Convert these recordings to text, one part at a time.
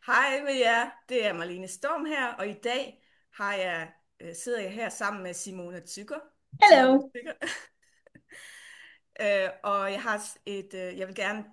Hej med jer, det er Marlene Storm her, og i dag sidder jeg her sammen med Simone Thykker. Simone Hello. Thykker. Og jeg vil gerne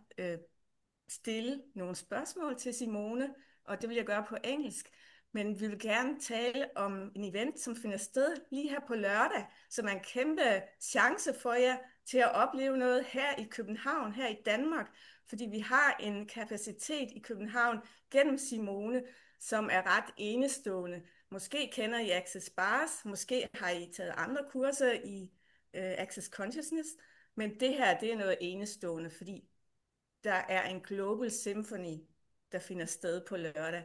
stille nogle spørgsmål til Simone, og det vil jeg gøre på engelsk. Men vi vil gerne tale om en event, som finder sted lige her på lørdag, som er en kæmpe chance for jer til at opleve noget her i København, her i Danmark, fordi vi har en kapacitet i København gennem Simone, som er ret enestående. Måske kender I Access Bars, måske har I taget andre kurser i Access Consciousness, men det her, det er noget enestående, fordi der er en Global Symphony, der finder sted på lørdag.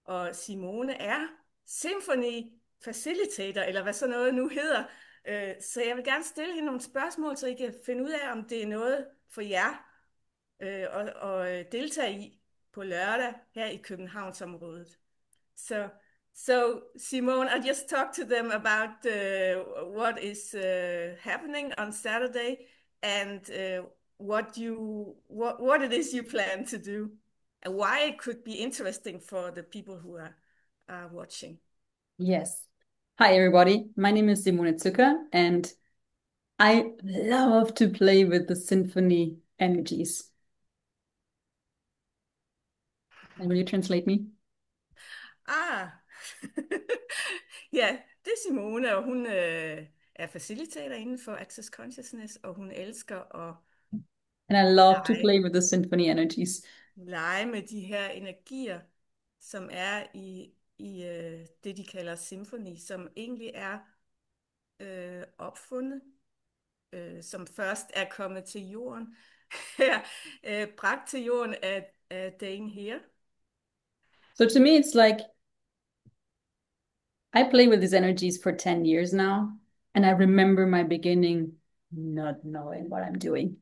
Og Simone er Symphony Facilitator, eller hvad så noget nu hedder. Så jeg vil gerne stille hende nogle spørgsmål, så I kan finde ud af, om det er noget for jer at deltage i på lørdag her i Københavnsområdet. So, so Simone, I just talked to them about what is happening on Saturday and what it is you plan to do and why it could be interesting for the people who are watching. Yes. Hi, everybody. My name is Simone Zucker, and I love to play with the symphony energies. And will you translate me? Ah, ja, det er Simone, og hun er facilitator inden for Access Consciousness, og hun elsker at And I love to lege play with the symphony energies. lege med de her energier, som er i det, de kalder symfoni, som egentlig er opfundet, som først er kommet til jorden, her, bragt til jorden af Dane her. So to me, it's like I play with these energies for 10 years now, and I remember my beginning not knowing what I'm doing.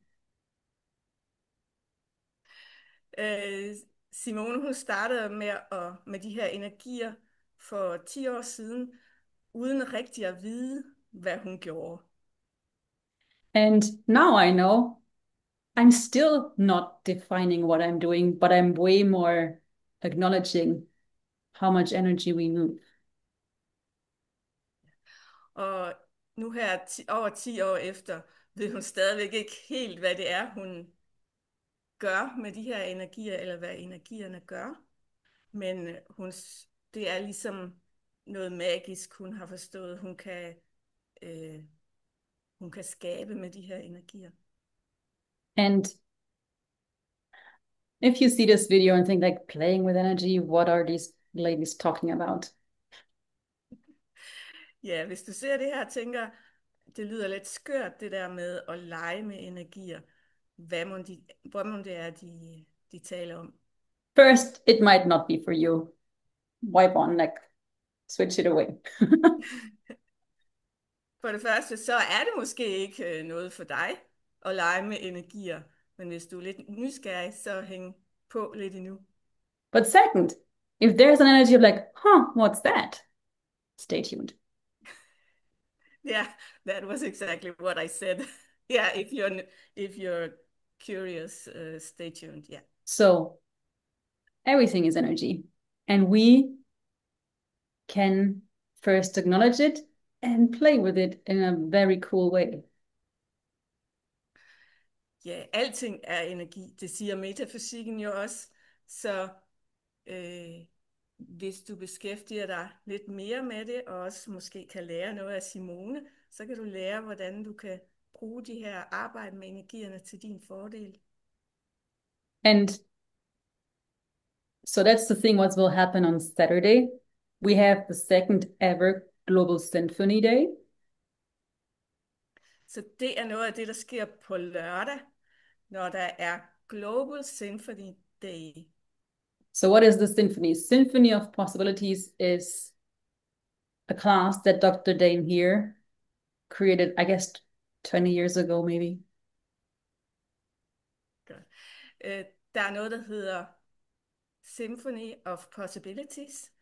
Øh, Simone, hun startede med de her energier for 10 år siden, uden rigtig at vide, hvad hun gjorde. And now I know I'm still not defining what I'm doing, but I'm way more acknowledging how much energy we move. Og nu her over 10 år efter, ved hun stadigvæk ikke helt, hvad det er, hun gør med de her energier, eller hvad energierne gør. Men det er ligesom noget magisk, hun har forstået, øh, hun kan skabe med de her energier. And if you see this video and think like playing with energy, what are these ladies talking about? Ja, hvis du ser det her og tænker, det lyder lidt skørt, det der med at lege med energier. Hvad må det er, de taler om? First, it might not be for you. Wipe on, like switch it away. For det første, så er det måske ikke noget for dig at lege med energier. Men hvis du er lidt nysgerrig, så hæng på lidt endnu. But second, if there's an energy of like, huh, what's that? Stay tuned. Yeah, that was exactly what I said. Yeah, if you're curious, stay tuned. Yeah. So everything is energy. And we can first acknowledge it and play with it in a very cool way. Ja, alting er energi. Det siger metafysikken jo også. Så hvis du beskæftiger dig lidt mere med det, og også måske kan lære noget af Simone, så kan du lære, hvordan du kan bruge de her arbejde med energierne til din fordel. And so that's the thing, what will happen on Saturday. We have the second ever Global Symphony Day. Så det er noget af det, der sker på lørdag, når der er Global Symphony Day. So what is the symphony? Symphony of Possibilities is a class that Dr. Dane here created, I guess, 20 years ago, maybe. Godt. Der er noget, der hedder Symphony of Possibilities,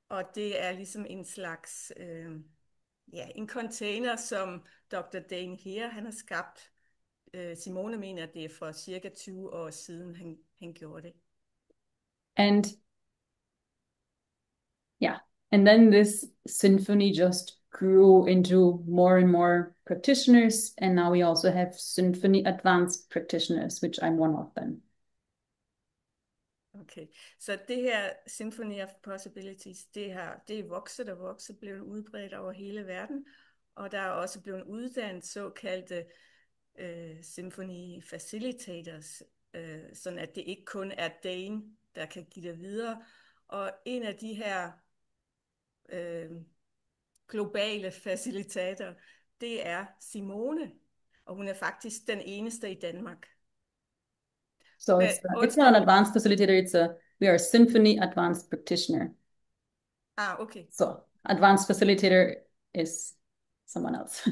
og det er ligesom en slags en container, som Dr. Dane her han har skabt. Simone mener, at det er for cirka 20 år siden, han gjorde det. And And then this symphony just grew into more and more practitioners. And now we also have symphony advanced practitioners, which I'm one of them. Okay, så det her Symphony of Possibilities, det er vokset og vokset, blevet udbredt over hele verden, og der er også blevet uddannet såkaldte Symphony Facilitators, sådan at det ikke kun er Dane, der kan give det videre. Og en af de her globale facilitator, det er Simone, og hun er faktisk den eneste i Danmark. So it's not an advanced facilitator, we are a symphony advanced practitioner. Okay. So advanced facilitator is someone else,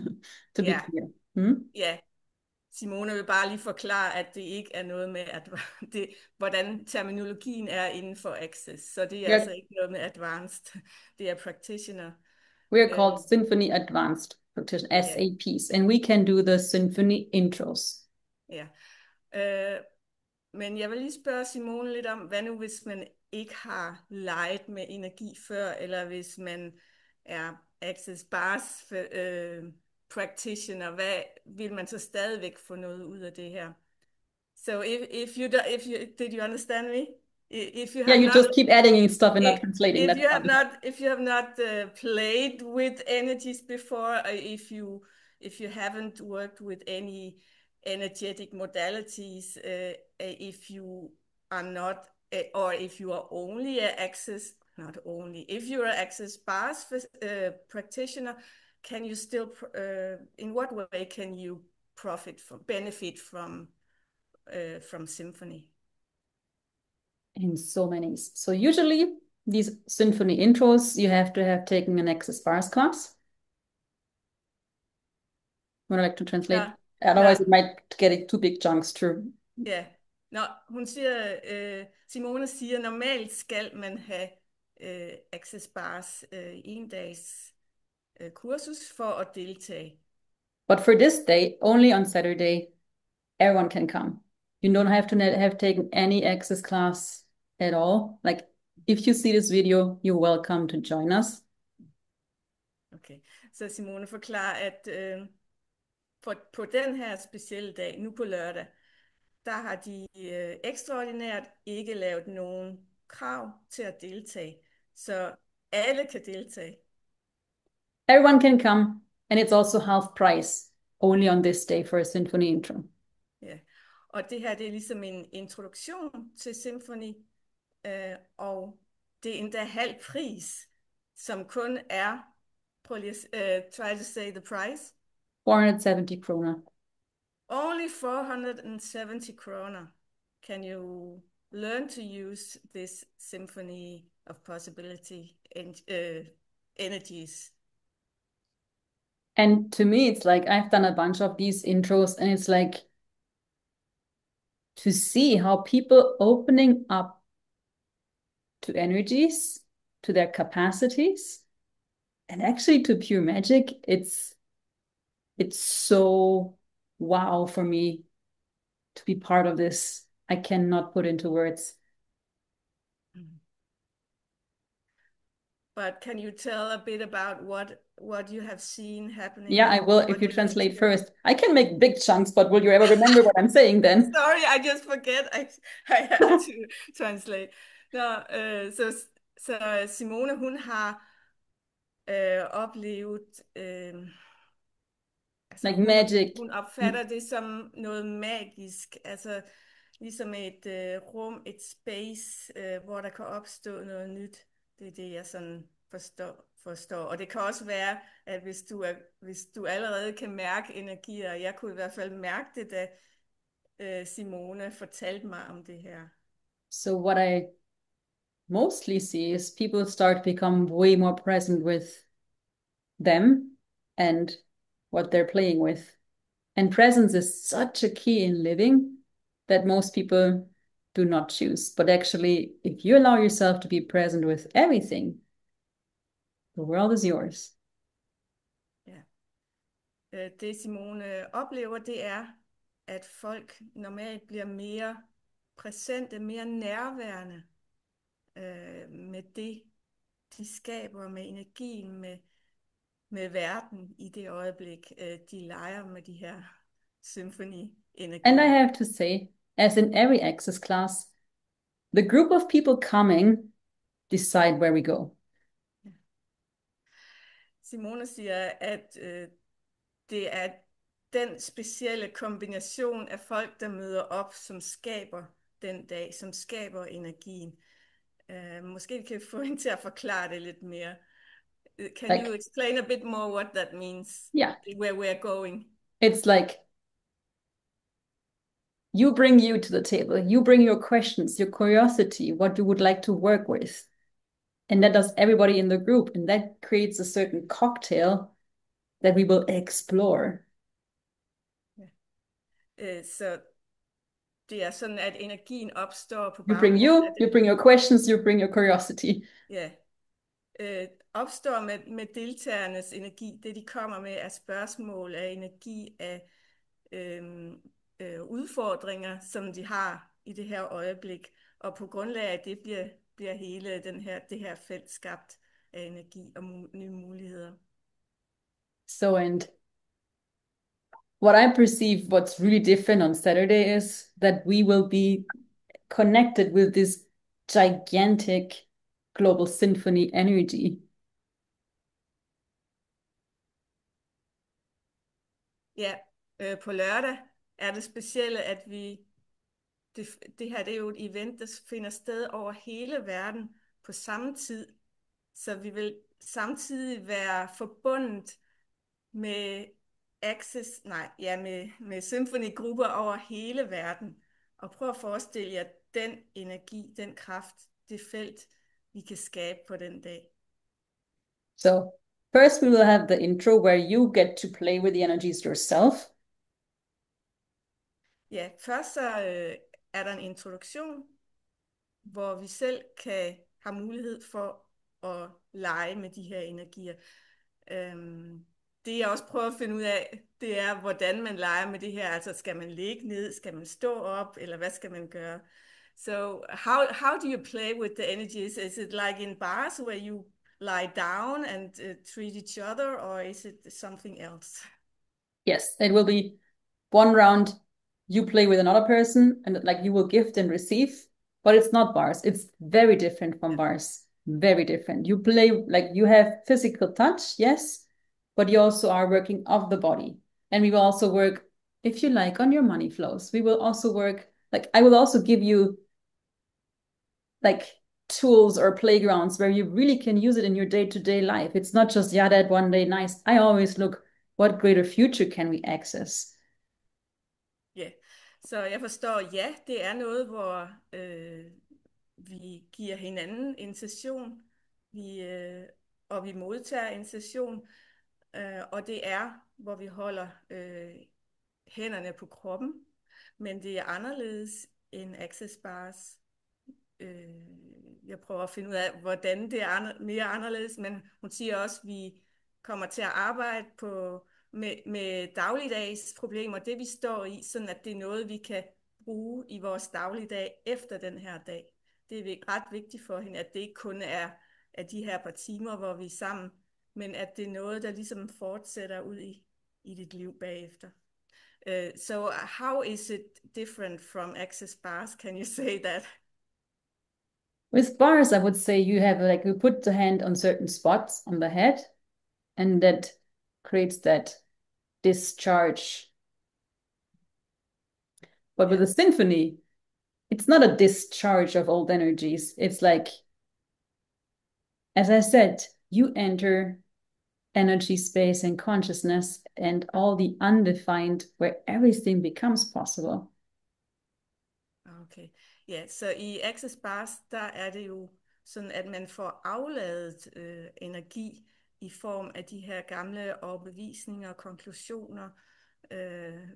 to be clear. Ja, Simone vil bare lige forklare, at det ikke er noget med, hvordan terminologien er inden for Access. Så det er altså ikke noget med advanced, det er practitioner. We are called Symphony Advanced Practitioner, SAPs, and we can do the symphony intros. Ja. Men jeg vil lige spørge Simone lidt om, hvad nu hvis man ikke har leget med energi før, eller hvis man er Access Bars practitioner, hvad vil man så stadigvæk få noget ud af det her? So if you did you understand me? If you have you just keep adding stuff and not translating. If you have not played with energies before, if you haven't worked with any energetic modalities, if you are not, or if you are only an Access, not only, if you're an Access Bars practitioner, can you still, in what way can you benefit from Symphony? In so many. So usually these symphony intros, you have to have taken an Access Bars class. Would I like to translate? Otherwise it might get it too big chunks, true. Ja, hun siger, Simone siger, normalt skal man have Access Bars en dags kursus for at deltage. But for this day, only on Saturday, everyone can come. You don't have to have taken any Access class at all. Like, if you see this video, you're welcome to join us. Okay, så Simone forklarer, at på den her specielle dag, nu på lørdag, der har de ekstraordinært ikke lavet nogen krav til at deltage. Så alle kan deltage. Everyone can come, and it's also half price, only on this day for a symphony intro. Ja, og det her, det er ligesom en introduktion til Symphony, og det er endda halv pris, som kun er, prøv lige try to say the price. 470 kroner. Only 470 kroner can you learn to use this Symphony of Possibility energies. And to me, it's like I've done a bunch of these intros, and it's like to see how people opening up to energies, to their capacities, and actually to pure magic. It's so wow for me to be part of this. I cannot put into words. But can you tell a bit about what you have seen happening? Yeah, I will if you translate first. I can make big chunks, but will you ever remember what I'm saying then? Sorry, I just forget. I have to translate. No, så Simone, hun har oplevet altså like magic. Hun opfatter det som noget magisk, altså ligesom et rum, et space, hvor der kan opstå noget nyt. Det er det, jeg sådan forstår. Og det kan også være, at hvis du allerede kan mærke energier, jeg kunne i hvert fald mærke det, da Simone fortalte mig om det her. So what I mostly see is people start to become way more present with them and what they're playing with. And presence is such a key in living that most people do not choose. But actually, if you allow yourself to be present with everything, the world is yours. Ja. Det Simone oplever, det er, at folk normalt bliver mere præsente, mere nærværende med det, de skaber med energien, med verden i det øjeblik, de leger med de her And I symfoni-energier. have to say, as in every Access class, the group of people coming decide where we go. Simone siger, at det er den specielle kombination af folk, der møder op, som skaber den dag, som skaber energien. Måske kan vi få hende til at forklare det lidt mere. Can you explain a bit more what that means? Yeah. Where we're going? It's like you bring you to the table, you bring your questions, your curiosity, what you would like to work with. And that does everybody in the group. And that creates a certain cocktail that we will explore. Så det er sådan, at energien opstår på You bring baggrund af det. you bring your questions, you bring your curiosity. Ja. Opstår med deltagernes energi. Det, de kommer med, er spørgsmål, af energi, af udfordringer, som de har i det her øjeblik. Og på grundlag af det bliver hele det her felt skabt af energi og nye muligheder. So, and what I perceive what's really different on Saturday is that we will be connected with this gigantic global symphony energy. Ja, på lørdag er det specielle, at det her det er jo et event, der finder sted over hele verden på samme tid. Så vi vil samtidig være forbundet med med symfonigrupper over hele verden. Og prøv at forestille jer den energi, den kraft, det felt, vi kan skabe på den dag. So first we will have the intro where you get to play with the energies yourself. Ja, først så er der en introduktion, hvor vi selv kan have mulighed for at lege med de her energier. Det jeg også prøver at finde ud af, det er, hvordan man leger med det her. Altså, skal man ligge ned, skal man stå op, eller hvad skal man gøre? So, how do you play with the energies? Is it like in bars where you lie down and treat each other, or is it something else? Yes, it will be one round. You play with another person, and like you will gift and receive, but it's not bars. It's very different from bars. Very different. You play like you have physical touch, yes, but you also are working off the body. And we will also work, if you like, on your money flows. We will also work, like I will also give you like tools or playgrounds where you really can use it in your day-to-day life. It's not just, yeah, that one day, nice. I always look, what greater future can we access? Ja, så jeg forstår, ja, det er noget, hvor vi giver hinanden en session, og vi modtager en session, og det er, hvor vi holder hænderne på kroppen, men det er anderledes end Access Bars. Jeg prøver at finde ud af, hvordan det er mere anderledes, men hun siger også, at vi kommer til at arbejde med dagligdags problemer, det vi står i, sådan at det er noget, vi kan bruge i vores dagligdag efter den her dag. Det er ret vigtigt for hende, at det ikke kun er af de her par timer, hvor vi er sammen, men at det er noget, der ligesom fortsætter ud i dit liv bagefter. So how is it different from Access Bars? Can you say that? With bars, I would say you have like, we put the hand on certain spots on the head, and that creates that discharge. But with a symphony, it's not a discharge of old energies. It's like, as I said, you enter energy, space, and consciousness, and all the undefined, where everything becomes possible. Okay. Ja, så i Access Bars, der er det jo sådan, at man får afladet energi i form af de her gamle overbevisninger, konklusioner,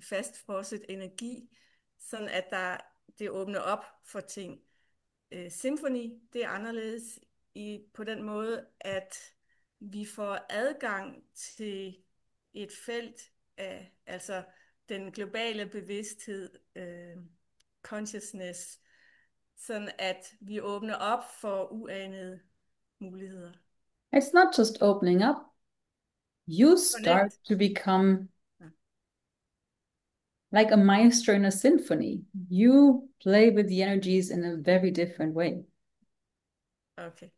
fastfrosset energi, sådan at det åbner op for ting. Symfoni, det er anderledes på den måde, at vi får adgang til et felt af, altså den globale bevidsthed, consciousness, sådan at vi åbner op for uanede muligheder. It's not just opening up. You start Connect. to become like a maestro in a symphony. You play with the energies in a very different way. Okay.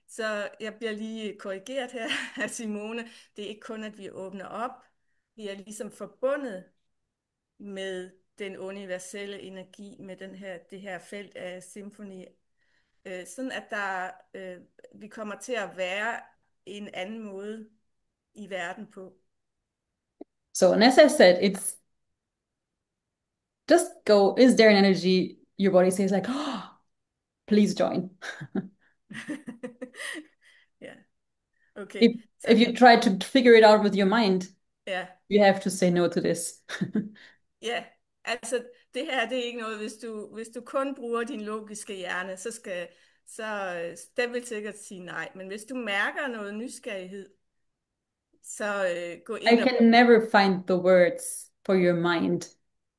Så jeg bliver lige korrigeret her af Simone. Det er ikke kun, at vi åbner op. Vi er ligesom forbundet med den universelle energi, med det her felt af symfoni. Sådan at vi kommer til at være en anden måde i verden på. So, and as I said, it's just go, is there an energy your body says, like, oh, please join? Ja, okay. If Så if you try to figure it out with your mind, ja, you have to say no to this. ja. Altså det her, det er ikke noget, hvis du kun bruger din logiske hjerne, den vil sikkert sige nej. Men hvis du mærker noget nysgerrighed, så gå I ind og can never find the words for your mind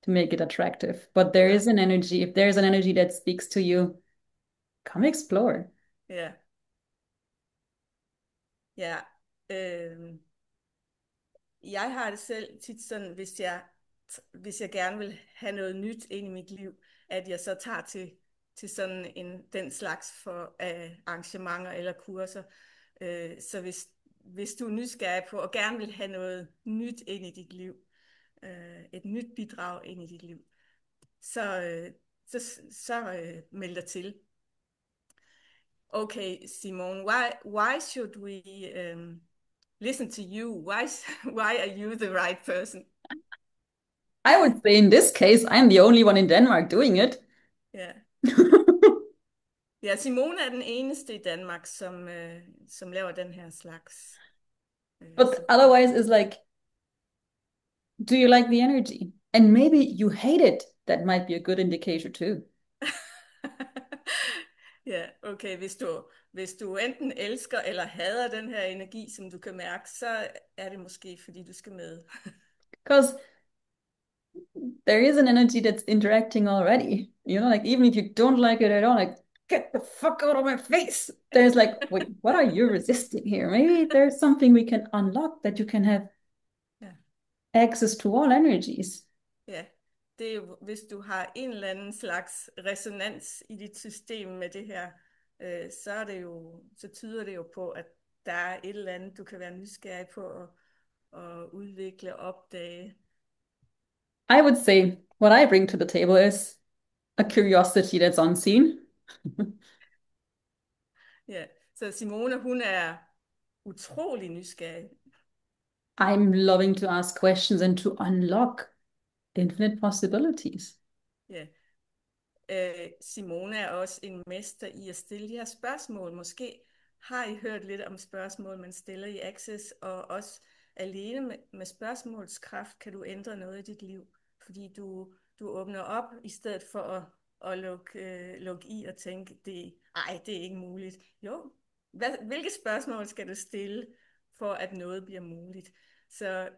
to make it attractive, but there nej, is an energy. If there's an energy that speaks to you, come explore. ja, ja. Øh, jeg har det selv tit sådan, hvis jeg gerne vil have noget nyt ind i mit liv, at jeg så tager til sådan den slags for arrangementer eller kurser. Så hvis du er nysgerrig på og gerne vil have noget nyt ind i dit liv, et nyt bidrag ind i dit liv, så, meld dig til. Okay, Simone, why should we listen to you? Why are you the right person? I would say in this case, I'm the only one in Denmark doing it. Ja. Ja, Simone er den eneste i Danmark, som laver den her slags But symfoni. otherwise, it's like, do you like the energy? And maybe you hate it. That might be a good indicator too. Ja, okay, hvis du enten elsker eller hader den her energi, som du kan mærke, så er det måske, fordi du skal med. Because there is an energy that's interacting already. You know, like even if you don't like it at all, like, get the fuck out of my face. There's like, wait, what are you resisting here? Maybe there's something we can unlock that you can have Ja, access to all energies. ja. Det er jo, hvis du har en eller anden slags resonans i dit system med det her, så tyder det jo på, at der er et eller andet, du kan være nysgerrig på at udvikle, opdage. I would say what I bring to the table is a curiosity that's unseen. Ja, så Simone, hun er utrolig nysgerrig. I'm loving to ask questions and to unlock infinite possibilities. Ja. Simone er også en mester i at stille de her spørgsmål. Måske har I hørt lidt om spørgsmål, man stiller i Access, og også alene med spørgsmålskraft kan du ændre noget i dit liv, fordi du åbner op i stedet for at lukke i og tænke, det er ikke muligt. Jo, hvilke spørgsmål skal du stille, for at noget bliver muligt? Så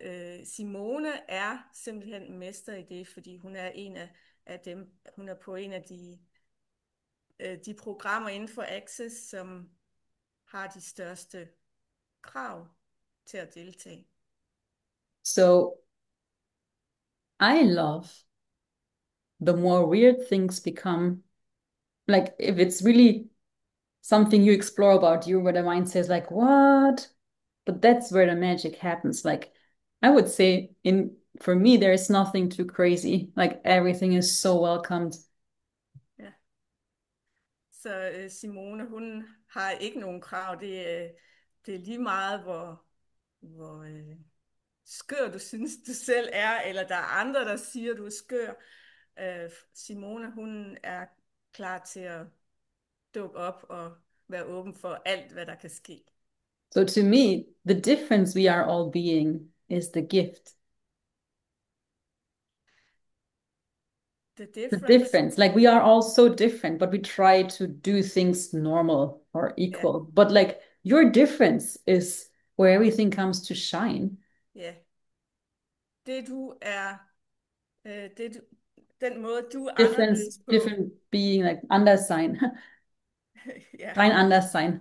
Simone er simpelthen mester i det, fordi hun er hun er på en af de programmer inden for Access, som har de største krav til at deltage. So I love the more weird things become, like if it's really something you explore about you, where the mind says, like, what? But that's where the magic happens. Like I would say in for me, there is nothing too crazy. Like everything is so welcomed. Ja. Så Simone, hun har ikke nogen krav. Det er lige meget, hvor skør du synes, du selv er, eller der er andre, der siger, du er skør. Simone, hun er klar til at dukke op og være åben for alt, hvad der kan ske. So to me, the difference we are all being is the gift. The The difference, difference, like we are all so different, but we try to do things normal or ja, equal. But like your difference is where everything comes to shine. ja. Det du er, det du, den måde du er Difference, anderledes på, different being, like Anderssign. ja, Rein Anderssign.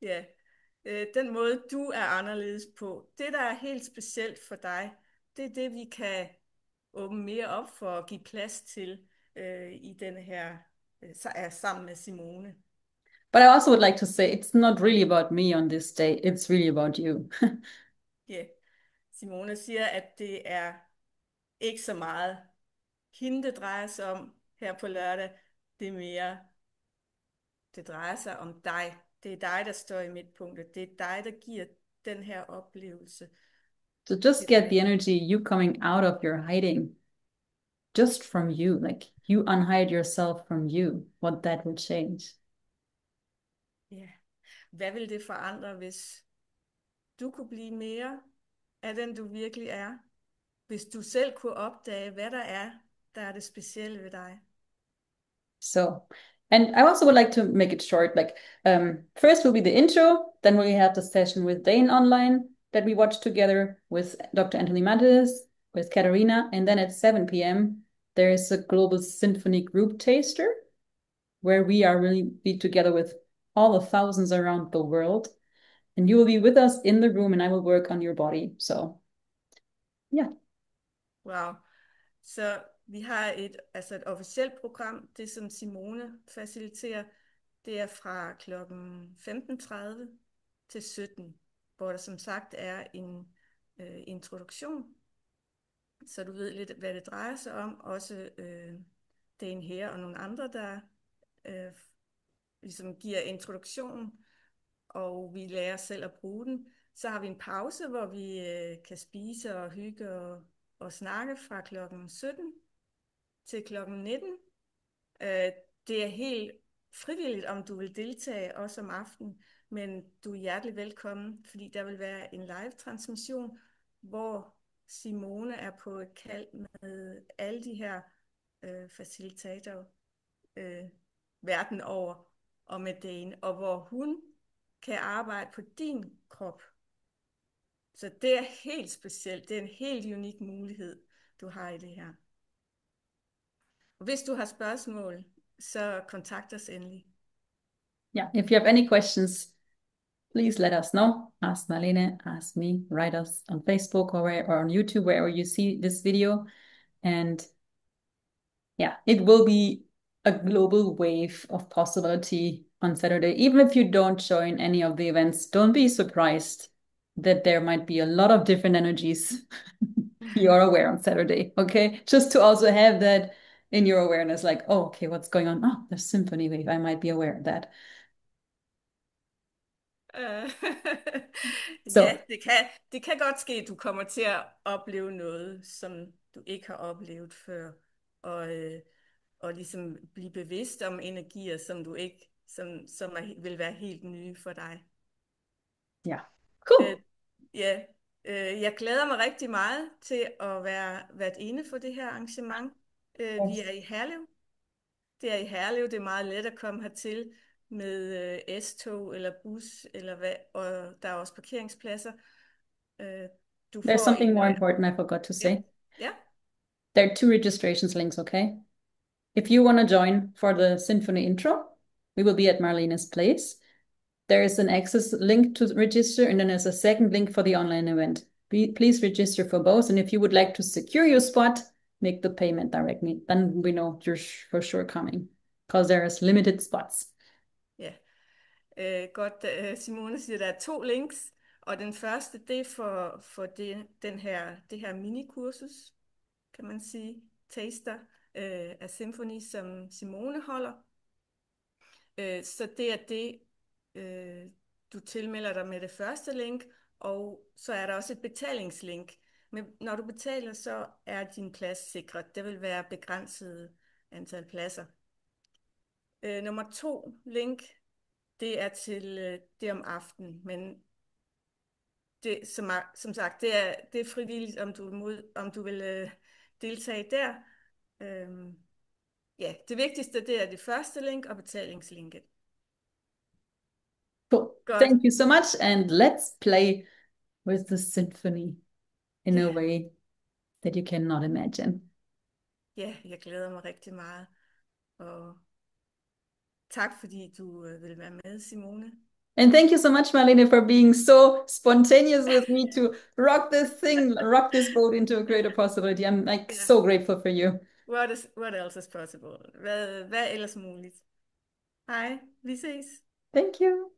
ja. den måde, du er anderledes på. Det, der er helt specielt for dig, det er det, vi kan åbne mere op for og give plads til i denne her sammen med Simone. But I also would like to say it's not really about me on this day, it's really about you. Ja, Simone siger, at det er ikke så meget hende, det drejer sig om her på lørdag. Det er mere, det drejer sig om dig. Det er dig, der står i midtpunktet. Det er dig, der giver den her oplevelse. So just Det get er the energy, you coming out of your hiding, just from you, like you unhide yourself from you, what that will change. ja. Hvad vil det forandre, hvis du kunne blive mere af den, du virkelig er? Hvis du selv kunne opdage, hvad der er det specielle ved dig. So, and I also would like to make it short. Like, first will be the intro, then we have the session with Dane online that we watched together with Dr. Anthony Mattis, with Katarina, and then at 7 p.m. there is a global symphony group taster where we are really be together with all the thousands around the world, and you will be with us in the room, and I will work on your body. So, yeah. Wow. Så vi har et officielt program, det som Simone faciliterer, det er fra klokken 15:30 til 17, hvor der som sagt er en introduktion, så du ved lidt, hvad det drejer sig om. Også den her og nogle andre, der øh, ligesom giver introduktion, og vi lærer selv at bruge den. Så har vi en pause, hvor vi kan spise og hygge og snakke fra klokken 17 til klokken 19. Det er helt frivilligt, om du vil deltage også om aftenen, men du er hjertelig velkommen, fordi der vil være en live-transmission, hvor Simone er på et kald med alle de her facilitatorer verden over og med Dane, og hvor hun kan arbejde på din krop. Så det er helt specielt. Det er en helt unik mulighed, du har i det her. Og hvis du har spørgsmål, så kontakt os endelig. Yeah, if you have any questions, please let us know. Ask Marlene, ask me, write us on Facebook or on YouTube, wherever you see this video. And yeah, it will be a global wave of possibility on Saturday. Even if you don't join any of the events, don't be surprised that there might be a lot of different energies you're aware on Saturday. Okay. Just to also have that in your awareness, like, oh, okay, what's going on? Oh, there's symphony wave. I might be aware of that. Ja, So det kan godt ske, at du kommer til at opleve noget, som du ikke har oplevet før, og ligesom blive bevidst om energier, som du ikke, som vil være helt nye for dig. yeah, cool. Ja, jeg glæder mig rigtig meget til at være inde for det her arrangement. Vi er i Herlev. Det er i Herlev, det er meget let at komme hertil med S-tog eller bus, eller hvad, og der er også parkeringspladser. Du There's får something en... more important I forgot to Ja, say. ja, There are 2 registrations links, okay? If you want to join for the symphony intro, we will be at Marlene's place. There is an access link to register, and then there's a second link for the online event. Please register for both. And if you would like to secure your spot, make the payment directly. Then we know you're for sure coming, because there is limited spots. ja. Godt, Simone siger, der er 2 links, og den første, det er for det her minikursus, kan man sige, taster af symfoni, som Simone holder. Så det er det, du tilmelder dig med det første link, og så er der også et betalingslink. Men når du betaler, så er din plads sikret. Det vil være begrænset antal pladser. Nummer 2 link, det er til det om aftenen, men det, som sagt, det er frivilligt, om du vil deltage der. Ja, det vigtigste, det er det første link og betalingslinket. Cool. Godt. Thank you so much, and let's play with the symphony in a way that you cannot imagine. Ja, jeg glæder mig rigtig meget. Og tak fordi du vil være med, Simone. And thank you so much, Marlene, for being so spontaneous with me to rock this thing, rock this boat into a greater possibility. I'm like Ja. so grateful for you. What else is possible? Hvad er ellers muligt? Hej, vi ses. Thank you.